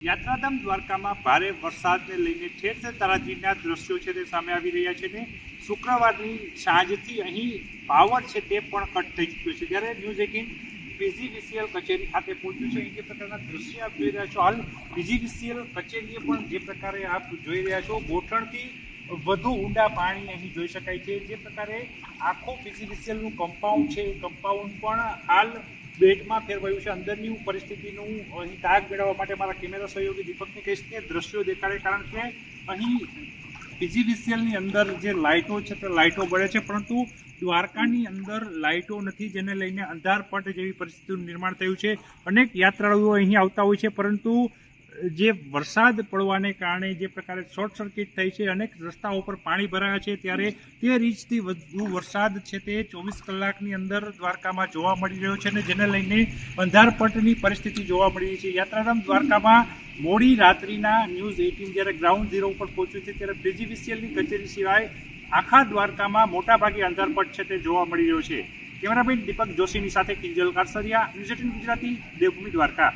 યાત્રાધામ દ્વારકામાં ભારે વરસાદને લઈને ઠેર ઠેર તારાજીના દ્રશ્યો છે તે સામે આવી રહ્યા છે ને શુક્રવારની સાંજથી અહીં પાવર છે તે પણ કટ થઈ ચૂક્યો છે। જ્યારે ન્યૂઝ 18 પીજીવીસીએલ કચેરી ખાતે પહોંચ્યું છે। અહીં જે પ્રકારના દ્રશ્ય આપ જોઈ રહ્યા છો, હાલ પીજીવીસીએલ કચેરીએ પણ જે પ્રકારે આપ જોઈ રહ્યા છો ગોઠણથી વધુ ઊંડા પાણી અહીં જોઈ શકાય છે। જે પ્રકારે આખો પીજીવીસીએલનું કમ્પાઉન્ડ છે એ કમ્પાઉન્ડ પણ હાલ બેટમાં ફેરવાયું છે। અંદરની પરિસ્થિતિનું અહીં તાગ મેળવવા માટે મારા કેમેરા સહયોગી દીપકને કહીશ કે દ્રશ્યો દેખાડે, કારણ કે અહીં પીજીવીસીએલની અંદર જે લાઇટો છે તે લાઇટો બળે છે, પરંતુ દ્વારકાની અંદર લાઇટો નથી, જેને લઈને અંધારપટ જેવી પરિસ્થિતિનું નિર્માણ થયું છે। અનેક યાત્રાળુઓ અહીં આવતા હોય છે, પરંતુ જે વરસાદ પડવાને કારણે જે પ્રકારે શોર્ટ સર્કિટ થઈ છે, અનેક રસ્તાઓ પર પાણી ભરાયા છે, ત્યારે 13 ઇંચથી વધુ વરસાદ છે તે 24 કલાકની અંદર દ્વારકામાં જોવા મળી રહ્યો છે, અને જેને લઈને અંધારપટની પરિસ્થિતિ જોવા મળી રહી છે। યાત્રાધામ દ્વારકામાં મોડી રાત્રિના ન્યૂઝ 18 જ્યારે ગ્રાઉન્ડ ઝીરો ઉપર પહોંચ્યું છે, ત્યારે પીજીવીસીએલની કચેરી સિવાય આખા દ્વારકામાં મોટાભાગે અંધારપટ છે તે જોવા મળી રહ્યો છે। કેમેરામેન દીપક જોશીની સાથે કિંજલ કારસરિયા, ન્યૂઝ 18 ગુજરાતી, દેવભૂમિ દ્વારકા।